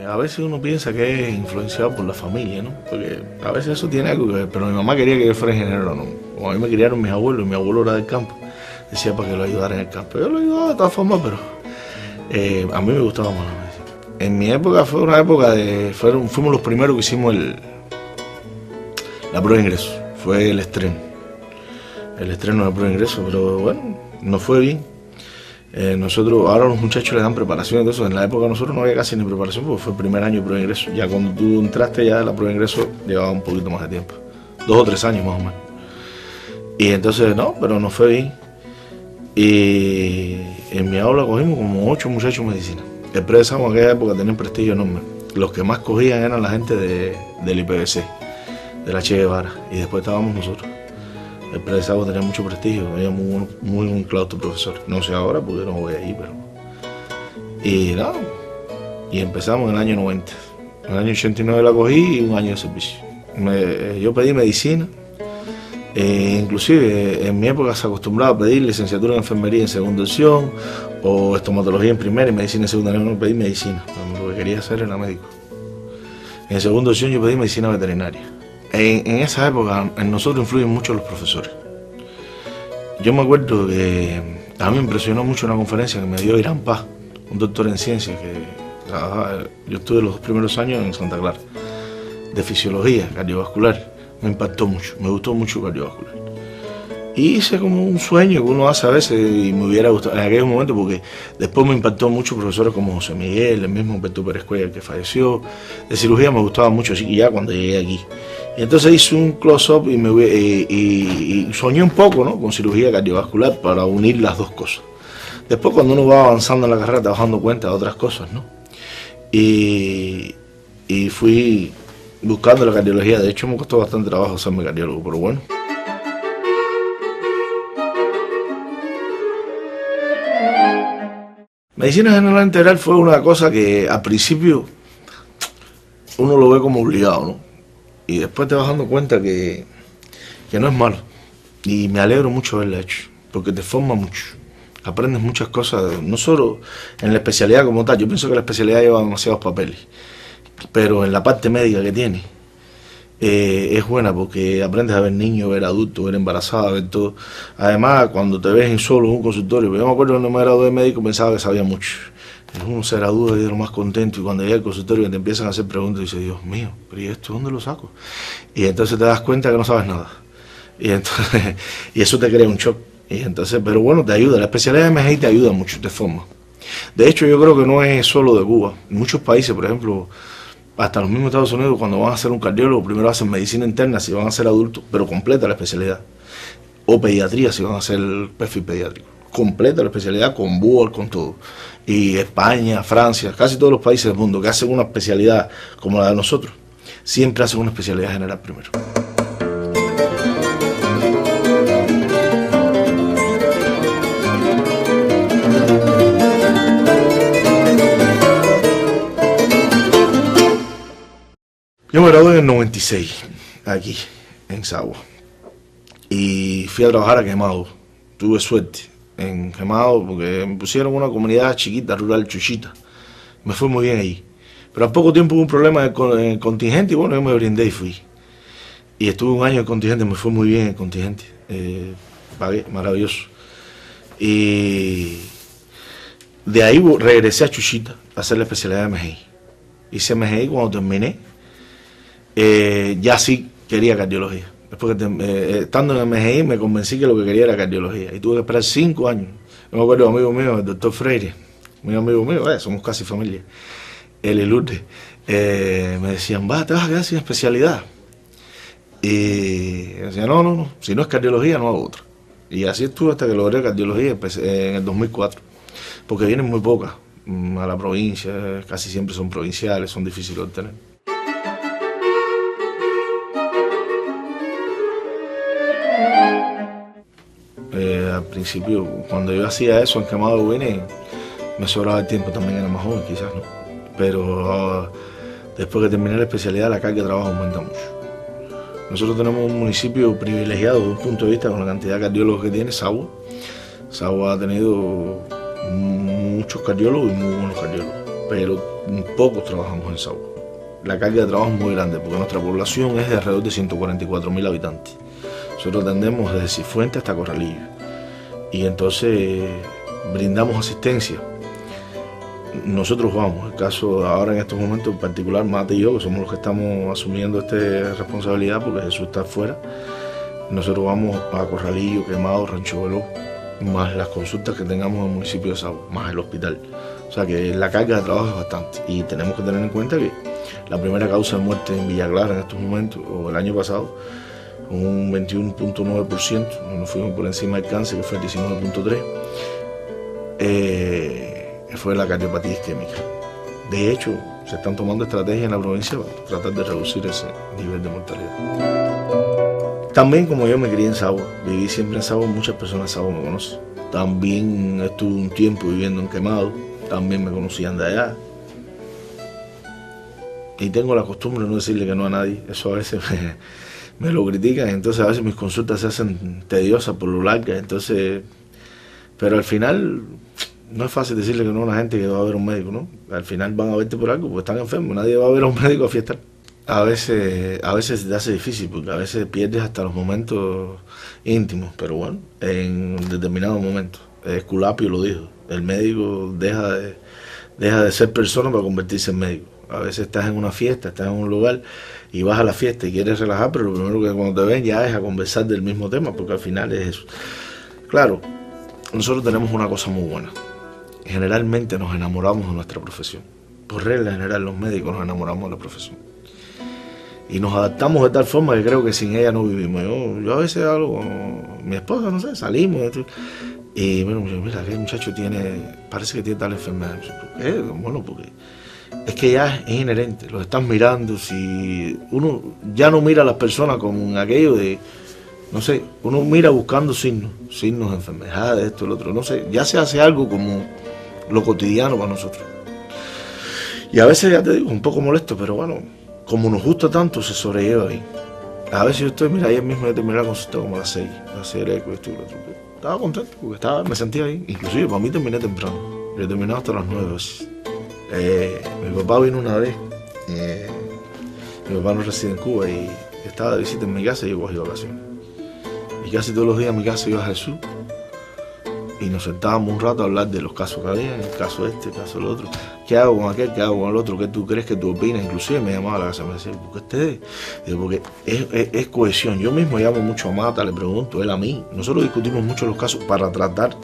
A veces uno piensa que es influenciado por la familia, ¿no? Porque a veces eso tiene algo que ver, pero mi mamá quería que yo fuera ingeniero, ¿no? Como a mí me criaron mis abuelos, y mi abuelo era del campo, decía para que lo ayudara en el campo. Yo lo ayudaba de todas formas, pero a mí me gustaba más la medicina. En mi época fue una época de... fuimos los primeros que hicimos la prueba de ingreso, fue el estreno de la prueba de ingreso, pero bueno, nos fue bien. Nosotros, ahora los muchachos le dan preparación y todo eso. En la época nosotros no había casi ni preparación porque fue el primer año de prueba de ingreso. Ya cuando tú entraste ya la prueba de ingreso llevaba un poquito más de tiempo, 2 o 3 años más o menos. Y entonces no, pero nos fue bien. Y en mi aula cogimos como 8 muchachos de medicina. El pre-examen en aquella época tenía un prestigio enorme. Los que más cogían eran la gente del IPVC, de la Che Guevara, y después estábamos nosotros. El pre-examen tenía mucho prestigio, había muy buen claustro profesor. No sé ahora porque no voy ahí, pero... Y nada, y empezamos en el año 90. En el año 89 la cogí y un año de servicio. Yo pedí medicina, inclusive en mi época se acostumbraba a pedir licenciatura en enfermería en segunda opción, o estomatología en primera y medicina en segunda. No pedí medicina, pero lo que quería hacer era médico. En segunda opción yo pedí medicina veterinaria. En esa época en nosotros influyen mucho los profesores. Yo me acuerdo que a mí me impresionó mucho una conferencia que me dio Irán Paz, un doctor en ciencias que trabajaba. Yo estuve los 2 primeros años en Santa Clara, de fisiología cardiovascular. Me impactó mucho, me gustó mucho cardiovascular. Y hice como un sueño que uno hace a veces y me hubiera gustado en aquel momento, porque después me impactó mucho profesores como José Miguel, el mismo Humberto Pérez Cuellar que falleció. De cirugía me gustaba mucho, así que ya cuando llegué aquí. Y entonces hice un close-up y soñé un poco, ¿no?, con cirugía cardiovascular para unir las dos cosas. Después cuando uno va avanzando en la carrera te vas dando cuenta de otras cosas, ¿no? Y fui buscando la cardiología. De hecho me costó bastante trabajo hacerme cardiólogo, pero bueno. Medicina general integral fue una cosa que al principio uno lo ve como obligado, ¿no? Y después te vas dando cuenta que no es malo. Y me alegro mucho de haberla hecho, porque te forma mucho. Aprendes muchas cosas, no solo en la especialidad como tal. Yo pienso que la especialidad lleva demasiados papeles, pero en la parte médica que tiene, es buena porque aprendes a ver niños, ver adultos, ver embarazadas, ver todo. Además, cuando te ves en solo en un consultorio, yo me acuerdo cuando me gradué de médico pensaba que sabía mucho. Uno se gradúa y es lo más contento, y cuando llega al consultorio te empiezan a hacer preguntas y dices, Dios mío, pero ¿y esto dónde lo saco? Y entonces te das cuenta que no sabes nada. Y entonces y eso te crea un shock. Y entonces, pero bueno, te ayuda. La especialidad de MGI te ayuda mucho, te forma. De hecho, yo creo que no es solo de Cuba. En muchos países, por ejemplo, hasta los mismos Estados Unidos, cuando van a hacer un cardiólogo, primero hacen medicina interna si van a ser adultos, pero completa la especialidad. O pediatría si van a hacer el perfil pediátrico. Completa la especialidad con BUOR, con todo. Y España, Francia, casi todos los países del mundo que hacen una especialidad como la de nosotros, siempre hacen una especialidad general primero. Yo me gradué en el 96, aquí, en Sagua. Y fui a trabajar a Quemado. Tuve suerte en Quemado porque me pusieron una comunidad chiquita, rural, Chuchita. Me fue muy bien ahí. Pero al poco tiempo hubo un problema en el contingente y bueno, yo me brindé y fui. Y estuve un año en contingente, me fue muy bien el contingente. Pagué, maravilloso. Y de ahí regresé a Chuchita a hacer la especialidad de MGI. Hice MGI cuando terminé. Ya sí quería cardiología. Después que estando en el MGI me convencí que lo que quería era cardiología. Y tuve que esperar 5 años. Yo me acuerdo de un amigo mío, el doctor Freire, muy amigo mío, somos casi familia, él y Lourdes, me decían, te vas a quedar sin especialidad. Y yo decía, no, si no es cardiología no hago otra. Y así estuve hasta que logré cardiología en el 2004. Porque vienen muy pocas a la provincia, casi siempre son provinciales, son difíciles de obtener. Al principio, cuando yo hacía eso en Quemado Guinea, me sobraba el tiempo, también era más joven quizás, ¿no? Pero después que terminé la especialidad, la carga de trabajo aumenta mucho. Nosotros tenemos un municipio privilegiado desde un punto de vista con la cantidad de cardiólogos que tiene, Sagua. Sagua ha tenido muchos cardiólogos y muy buenos cardiólogos, pero pocos trabajamos en Sagua. La carga de trabajo es muy grande porque nuestra población es de alrededor de 144.000 habitantes. Nosotros atendemos desde Cifuentes hasta Corralillo y entonces brindamos asistencia. Nosotros vamos, el caso ahora en estos momentos en particular, Mate y yo, que somos los que estamos asumiendo esta responsabilidad porque Jesús está afuera, nosotros vamos a Corralillo, Quemado, Rancho Veloz, más las consultas que tengamos en el municipio de Sagua, más el hospital. O sea que la carga de trabajo es bastante y tenemos que tener en cuenta que la primera causa de muerte en Villa Clara en estos momentos, o el año pasado, un 21.9%, nos fuimos por encima del cáncer que fue el 19.3%, fue la cardiopatía isquémica. De hecho, se están tomando estrategias en la provincia para tratar de reducir ese nivel de mortalidad. También, como yo me crié en Sagua, viví siempre en Sagua, muchas personas de Sagua me conocen. También estuve un tiempo viviendo en Quemado, también me conocían de allá. Y tengo la costumbre de no decirle que no a nadie, eso a veces me lo critican, entonces a veces mis consultas se hacen tediosas por lo largas, entonces, pero al final no es fácil decirle que no a una gente que va a ver a un médico, ¿no? Al final van a verte por algo, porque están enfermos, nadie va a ver a un médico a fiestar. A veces se te hace difícil, porque a veces pierdes hasta los momentos íntimos, pero bueno, en determinados momentos. Esculapio lo dijo, el médico deja de ser persona para convertirse en médico. A veces estás en una fiesta, estás en un lugar y vas a la fiesta y quieres relajar, pero lo primero que cuando te ven ya es a conversar del mismo tema, porque al final es eso. Claro, nosotros tenemos una cosa muy buena. Generalmente nos enamoramos de nuestra profesión. Por regla general, los médicos nos enamoramos de la profesión. Y nos adaptamos de tal forma que creo que sin ella no vivimos. Yo a veces hablo con mi esposa, no sé, salimos. Y bueno, mira, aquel muchacho parece que tiene tal enfermedad. ¿Por qué? Bueno, porque es que ya es inherente, los estás mirando. Si uno ya no mira a las personas con aquello de, no sé, uno mira buscando signos de enfermedades, esto, lo otro, no sé, ya se hace algo como lo cotidiano para nosotros. Y a veces, ya te digo, un poco molesto, pero bueno, como nos gusta tanto, se sobrelleva ahí. A veces yo estoy, mira, ayer mismo yo terminé la consulta como a las 6, esto y lo otro. Estaba contento porque me sentía ahí, inclusive para mí terminé temprano, yo he terminado hasta las 9 veces. Mi papá vino una vez, mi papá no reside en Cuba y estaba de visita en mi casa y yo cogí vacaciones. Y casi todos los días a mi casa iba a Jesús y nos sentábamos un rato a hablar de los casos que había, el caso este, el caso del otro. ¿Qué hago con aquel? ¿Qué hago con el otro? ¿Qué tú crees? ¿Qué tú opinas? Inclusive me llamaba a la casa y me decía, ¿por qué ustedes? Digo, porque es cohesión. Yo mismo llamo mucho a Mata, le pregunto, él a mí. Nosotros discutimos mucho los casos para tratar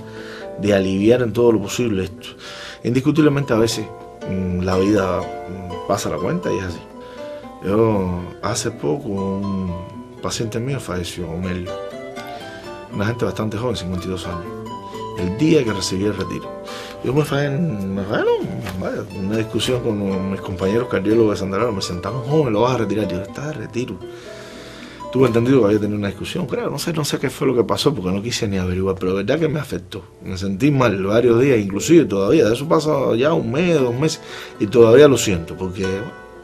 de aliviar en todo lo posible esto. Indiscutiblemente a veces la vida pasa la cuenta y es así. Yo hace poco un paciente mío falleció, Omelio, una gente bastante joven, 52 años, el día que recibí el retiro. Yo me fallé en una discusión con mis compañeros cardiólogos de Santa Clara, me sentaron, joven, lo vas a retirar. Yo estaba de retiro. Tuve entendido que había tenido una discusión, creo, no sé qué fue lo que pasó porque no quise ni averiguar, pero de verdad que me afectó. Me sentí mal varios días, inclusive todavía, de eso pasa ya un mes, 2 meses, y todavía lo siento, porque,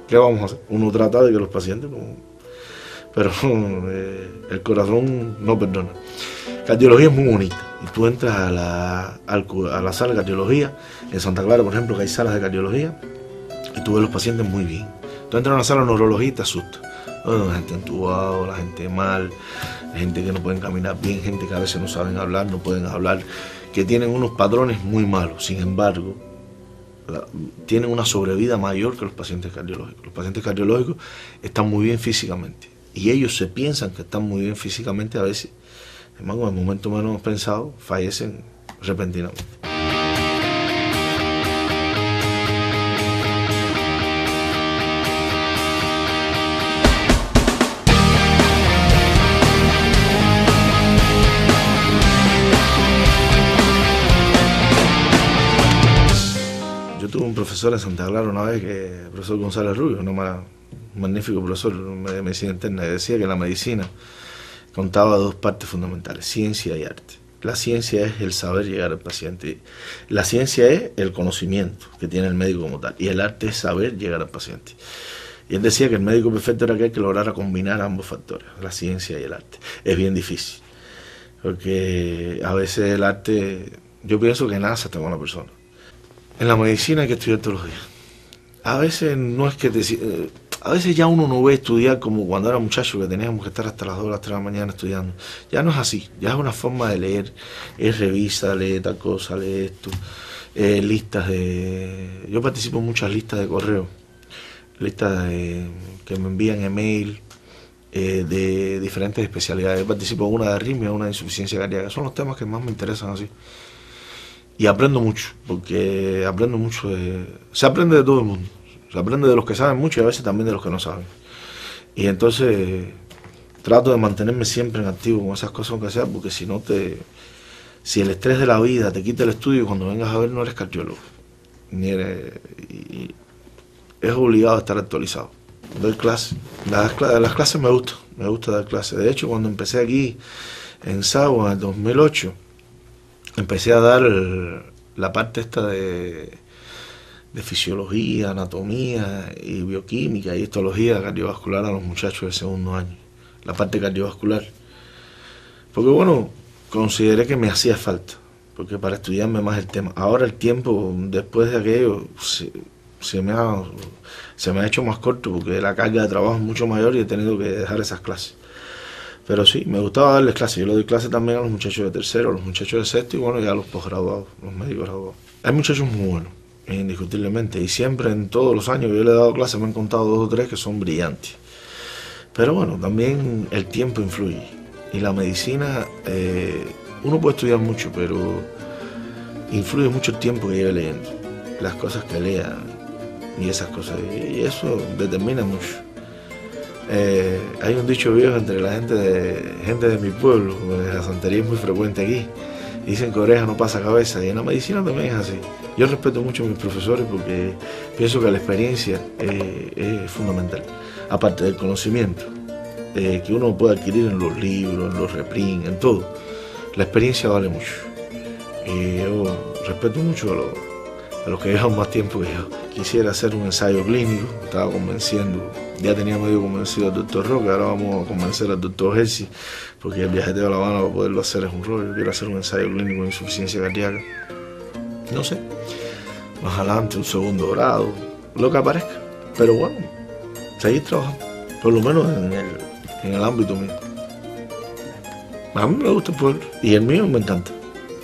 ¿qué vamos a hacer? Uno trata de que los pacientes, pero el corazón no perdona. Cardiología es muy bonita, y tú entras a la sala de cardiología, en Santa Clara, por ejemplo, que hay salas de cardiología, y tú ves los pacientes muy bien. Tú entras a una sala de neurología y te asustas. La gente entubada, la gente mal, gente que no pueden caminar bien, gente que a veces no saben hablar, no pueden hablar, que tienen unos patrones muy malos. Sin embargo, tienen una sobrevida mayor que los pacientes cardiológicos. Los pacientes cardiológicos están muy bien físicamente y ellos se piensan que están muy bien físicamente, a veces, además, en el momento menos pensado, fallecen repentinamente. Tuve un profesor en Santa Clara una vez, el profesor González Rubio, un magnífico profesor de medicina interna, que decía que la medicina contaba 2 partes fundamentales, ciencia y arte. La ciencia es el saber llegar al paciente. La ciencia es el conocimiento que tiene el médico como tal. Y el arte es saber llegar al paciente. Y él decía que el médico perfecto era aquel que lograra combinar ambos factores, la ciencia y el arte. Es bien difícil. Porque a veces el arte, yo pienso que nace hasta con una persona. En la medicina hay que estudiar todos los días. A veces no es que a veces ya uno no ve estudiar como cuando era muchacho, que teníamos que estar hasta las 2 o las 3 de la mañana estudiando. Ya no es así, ya es una forma de leer. Es revisa, lee tal cosa, lee esto. Listas de... Yo participo en muchas listas de correo. Listas que me envían email de diferentes especialidades. Yo participo en una de arritmia, una de insuficiencia cardíaca. Son los temas que más me interesan así. Y aprendo mucho, porque aprendo mucho se aprende de todo el mundo. Se aprende de los que saben mucho y a veces también de los que no saben. Y entonces trato de mantenerme siempre en activo con esas cosas que sea, porque si no si el estrés de la vida te quita el estudio, cuando vengas a ver no eres cardiólogo. Ni eres, y es obligado a estar actualizado. Doy clases. Las clases me gusta dar clases. De hecho, cuando empecé aquí en SAO en el 2008, empecé a dar la parte esta de fisiología, anatomía y bioquímica y histología cardiovascular a los muchachos del segundo año. La parte cardiovascular. Porque bueno, consideré que me hacía falta, porque para estudiarme más el tema. Ahora el tiempo, después de aquello, se me ha hecho más corto, porque la carga de trabajo es mucho mayor y he tenido que dejar esas clases. Pero sí, me gustaba darles clases. Yo le doy clases también a los muchachos de tercero, a los muchachos de sexto y bueno, ya a los posgraduados, los médicos graduados. Hay muchachos muy buenos, indiscutiblemente, y siempre en todos los años que yo le he dado clases me han contado 2 o 3 que son brillantes. Pero bueno, también el tiempo influye. Y la medicina, uno puede estudiar mucho, pero influye mucho el tiempo que lleve leyendo, las cosas que lea y esas cosas. Y eso determina mucho. Hay un dicho viejo entre la gente de mi pueblo, la santería es muy frecuente aquí. Dicen que oreja no pasa cabeza, y en la medicina también es así. Yo respeto mucho a mis profesores porque pienso que la experiencia es fundamental, aparte del conocimiento que uno puede adquirir en los libros, en los reprints, en todo. La experiencia vale mucho. Y yo respeto mucho a los que llevan más tiempo que yo. Quisiera hacer un ensayo clínico, estaba convenciendo, ya tenía medio convencido al doctor Roque, ahora vamos a convencer al doctor Hersi, porque el viajeteo a La Habana para poderlo hacer es un rollo. Quiero hacer un ensayo clínico de insuficiencia cardíaca. No sé, más adelante un segundo grado, lo que aparezca. Pero bueno, seguir trabajando, por lo menos en el ámbito mío. A mí me gusta el pueblo y el mío me encanta.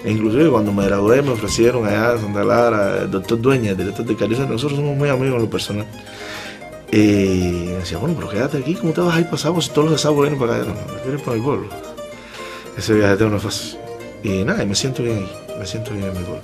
E inclusive cuando me gradué me ofrecieron allá en Santa Clara, el doctor Dueña, el director de Cardiología. Nosotros somos muy amigos en lo personal. Y me decía, bueno, pero quédate aquí, ¿cómo te vas a ir pasado si todos los de Sabo vienen para acá? No, quiero ir para mi pueblo. Ese viajeteo no es fácil. Y nada, me siento bien ahí, me siento bien en mi pueblo.